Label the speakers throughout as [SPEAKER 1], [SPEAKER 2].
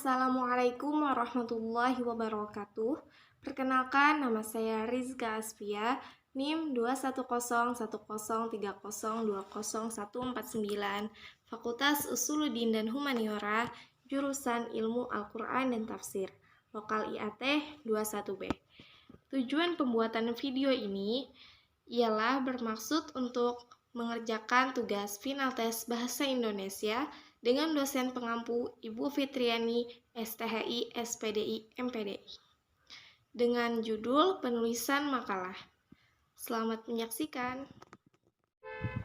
[SPEAKER 1] Assalamualaikum warahmatullahi wabarakatuh. Perkenalkan, nama saya Rizka Asfia, NIM 2101030200149, Fakultas Usuluddin dan Humaniora, jurusan Ilmu Al-Quran dan Tafsir, Lokal IAT 21B. Tujuan pembuatan video ini ialah bermaksud untuk mengerjakan tugas final tes Bahasa Indonesia dengan dosen pengampu Ibu Fitriani, STHI, SPDI, MPDI, dengan judul penulisan makalah. Selamat menyaksikan.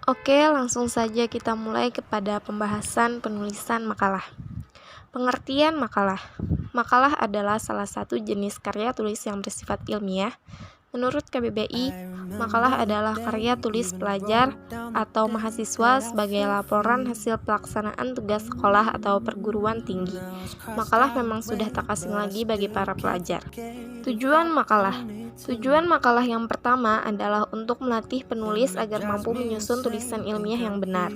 [SPEAKER 1] Oke, langsung saja kita mulai kepada pembahasan penulisan makalah. Pengertian makalah. Makalah adalah salah satu jenis karya tulis yang bersifat ilmiah. Menurut KBBI, makalah adalah karya tulis pelajar atau mahasiswa sebagai laporan hasil pelaksanaan tugas sekolah atau perguruan tinggi. Makalah memang sudah tak asing lagi bagi para pelajar. Tujuan makalah. Tujuan makalah yang pertama adalah untuk melatih penulis agar mampu menyusun tulisan ilmiah yang benar.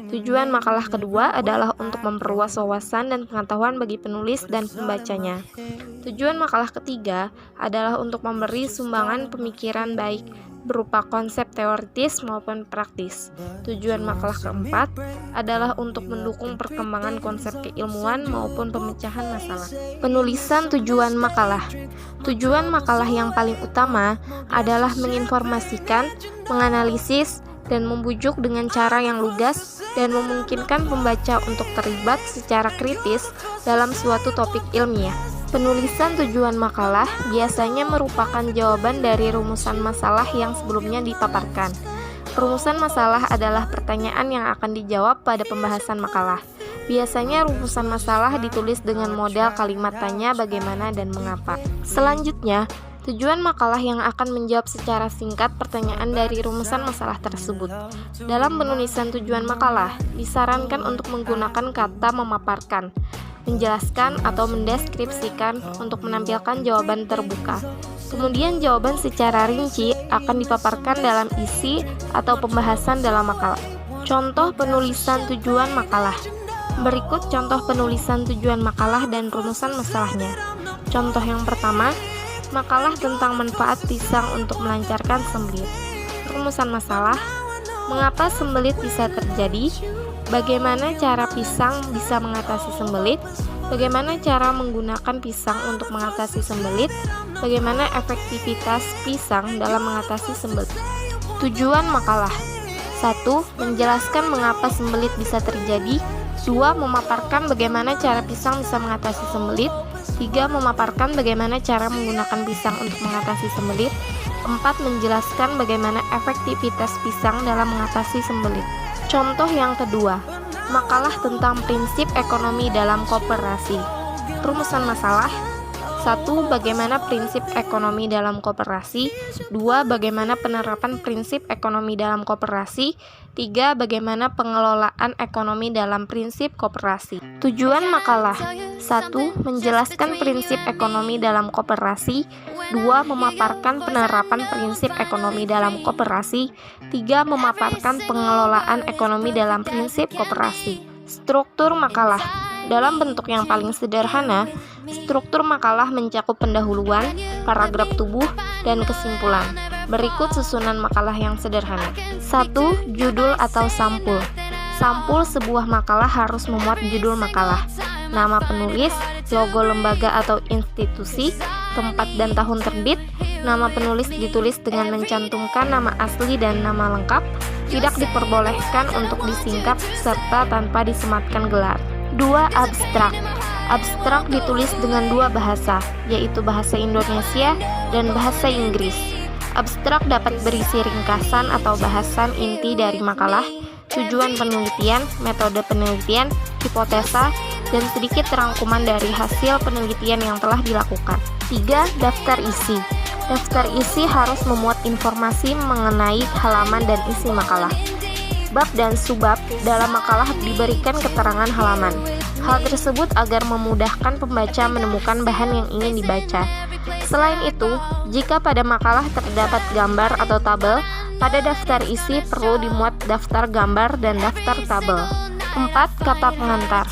[SPEAKER 1] Tujuan makalah kedua adalah untuk memperluas wawasan dan pengetahuan bagi penulis dan pembacanya. Tujuan makalah ketiga adalah untuk memberi sumbangan pemikiran baik berupa konsep teoritis maupun praktis. Tujuan makalah keempat adalah untuk mendukung perkembangan konsep keilmuan maupun pemecahan masalah. Penulisan tujuan makalah. Tujuan makalah yang paling utama adalah menginformasikan, menganalisis, dan membujuk dengan cara yang lugas dan memungkinkan pembaca untuk terlibat secara kritis dalam suatu topik ilmiah. Penulisan tujuan makalah biasanya merupakan jawaban dari rumusan masalah yang sebelumnya dipaparkan. Rumusan masalah adalah pertanyaan yang akan dijawab pada pembahasan makalah. Biasanya rumusan masalah ditulis dengan model kalimat tanya, bagaimana, dan mengapa. Selanjutnya, tujuan makalah yang akan menjawab secara singkat pertanyaan dari rumusan masalah tersebut. Dalam penulisan tujuan makalah, disarankan untuk menggunakan kata memaparkan, menjelaskan atau mendeskripsikan untuk menampilkan jawaban terbuka. Kemudian jawaban secara rinci akan dipaparkan dalam isi atau pembahasan dalam makalah. Contoh penulisan tujuan makalah. Berikut contoh penulisan tujuan makalah dan rumusan masalahnya. Contoh yang pertama, makalah tentang manfaat pisang untuk melancarkan sembelit. Rumusan masalah, mengapa sembelit bisa terjadi? Bagaimana cara pisang bisa mengatasi sembelit? Bagaimana cara menggunakan pisang untuk mengatasi sembelit? Bagaimana efektivitas pisang dalam mengatasi sembelit? Tujuan makalah. 1. Menjelaskan mengapa sembelit bisa terjadi. 2. Memaparkan bagaimana cara pisang bisa mengatasi sembelit. 3. Memaparkan bagaimana cara menggunakan pisang untuk mengatasi sembelit. 4. Menjelaskan bagaimana efektivitas pisang dalam mengatasi sembelit. Contoh yang kedua, makalah tentang prinsip ekonomi dalam koperasi. Rumusan masalah. 1. Bagaimana prinsip ekonomi dalam koperasi. 2. Bagaimana penerapan prinsip ekonomi dalam koperasi. 3. Bagaimana pengelolaan ekonomi dalam prinsip koperasi. Tujuan makalah. 1. Menjelaskan prinsip ekonomi dalam koperasi. 2. Memaparkan penerapan prinsip ekonomi dalam koperasi. 3. Memaparkan pengelolaan ekonomi dalam prinsip koperasi. Struktur makalah. Dalam bentuk yang paling sederhana, struktur makalah mencakup pendahuluan, paragraf tubuh, dan kesimpulan. Berikut susunan makalah yang sederhana. 1. Judul atau sampul. Sampul sebuah makalah harus memuat judul makalah, nama penulis, logo lembaga atau institusi, tempat dan tahun terbit. Nama penulis ditulis dengan mencantumkan nama asli dan nama lengkap. Tidak diperbolehkan untuk disingkat serta tanpa disematkan gelar. 2. Abstrak. Abstrak ditulis dengan dua bahasa, yaitu bahasa Indonesia dan bahasa Inggris. Abstrak dapat berisi ringkasan atau bahasan inti dari makalah, tujuan penelitian, metode penelitian, hipotesa, dan sedikit rangkuman dari hasil penelitian yang telah dilakukan. 3. Daftar isi. Daftar isi harus memuat informasi mengenai halaman dan isi makalah. Bab dan subbab dalam makalah diberikan keterangan halaman. Hal tersebut agar memudahkan pembaca menemukan bahan yang ingin dibaca. Selain itu, jika pada makalah terdapat gambar atau tabel, pada daftar isi perlu dimuat daftar gambar dan daftar tabel. 4. Kata pengantar.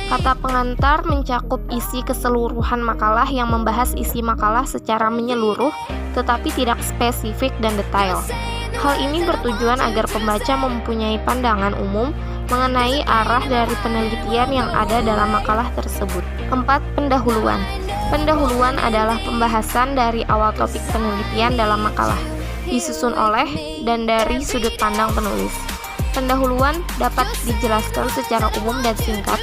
[SPEAKER 1] Kata pengantar mencakup isi keseluruhan makalah yang membahas isi makalah secara menyeluruh, tetapi tidak spesifik dan detail. Hal ini bertujuan agar pembaca mempunyai pandangan umum mengenai arah dari penelitian yang ada dalam makalah tersebut. 4. Pendahuluan. Pendahuluan adalah pembahasan dari awal topik penelitian dalam makalah, disusun oleh dan dari sudut pandang penulis. Pendahuluan dapat dijelaskan secara umum dan singkat,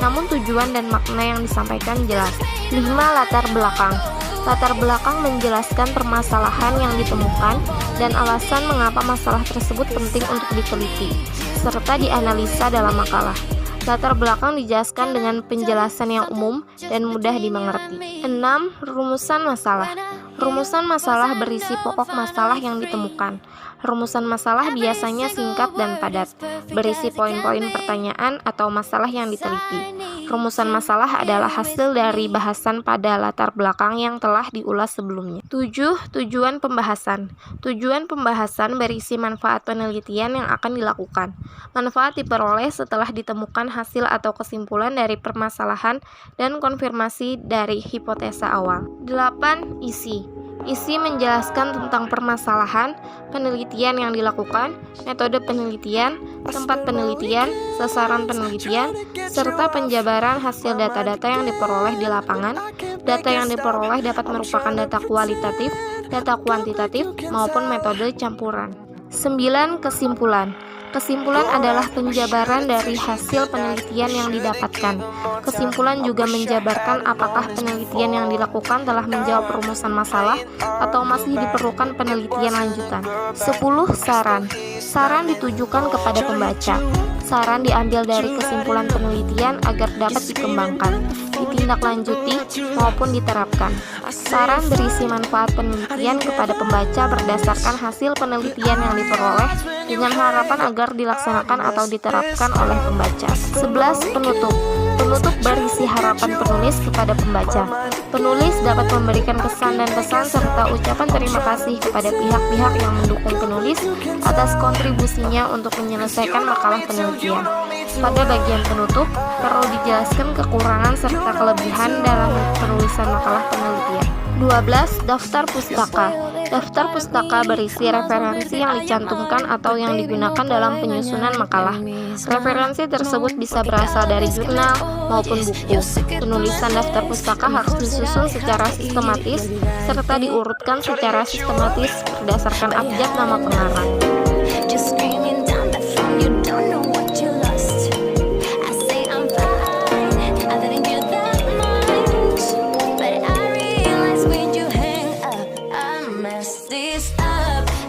[SPEAKER 1] namun tujuan dan makna yang disampaikan jelas. 5. Latar belakang. Latar belakang menjelaskan permasalahan yang ditemukan dan alasan mengapa masalah tersebut penting untuk diteliti, serta dianalisa dalam makalah. Latar belakang dijelaskan dengan penjelasan yang umum dan mudah dimengerti. 6. Rumusan masalah. Rumusan masalah berisi pokok masalah yang ditemukan. Rumusan masalah biasanya singkat dan padat, berisi poin-poin pertanyaan atau masalah yang diteliti. Rumusan masalah adalah hasil dari bahasan pada latar belakang yang telah diulas sebelumnya. 7. Tujuan pembahasan. Tujuan pembahasan berisi manfaat penelitian yang akan dilakukan. Manfaat diperoleh setelah ditemukan hasil atau kesimpulan dari permasalahan dan konfirmasi dari hipotesa awal. 8. Isi. Isi menjelaskan tentang permasalahan, penelitian yang dilakukan, metode penelitian, tempat penelitian, sasaran penelitian, serta penjabaran hasil data-data yang diperoleh di lapangan. Data yang diperoleh dapat merupakan data kualitatif, data kuantitatif, maupun metode campuran. 9. Kesimpulan. Kesimpulan adalah penjabaran dari hasil penelitian yang didapatkan. Kesimpulan juga menjabarkan apakah penelitian yang dilakukan telah menjawab rumusan masalah atau masih diperlukan penelitian lanjutan. 10. Saran. Saran ditujukan kepada pembaca. Saran diambil dari kesimpulan penelitian agar dapat dikembangkan, ditindaklanjuti, maupun diterapkan. Saran berisi manfaat penelitian kepada pembaca berdasarkan hasil penelitian yang diperoleh dengan harapan agar dilaksanakan atau diterapkan oleh pembaca. 11. Penutup. Penutup berisi harapan penulis kepada pembaca. Penulis dapat memberikan kesan dan pesan serta ucapan terima kasih kepada pihak-pihak yang mendukung penulis atas kontribusinya untuk menyelesaikan makalah penelitian. Pada bagian penutup, perlu dijelaskan kekurangan serta kelebihan dalam penulisan makalah penelitian. 12. Daftar pustaka. Daftar pustaka berisi referensi yang dicantumkan atau yang digunakan dalam penyusunan makalah. Referensi tersebut bisa berasal dari jurnal maupun buku. Penulisan daftar pustaka harus disusun secara sistematis serta diurutkan secara sistematis berdasarkan abjad nama pengarang.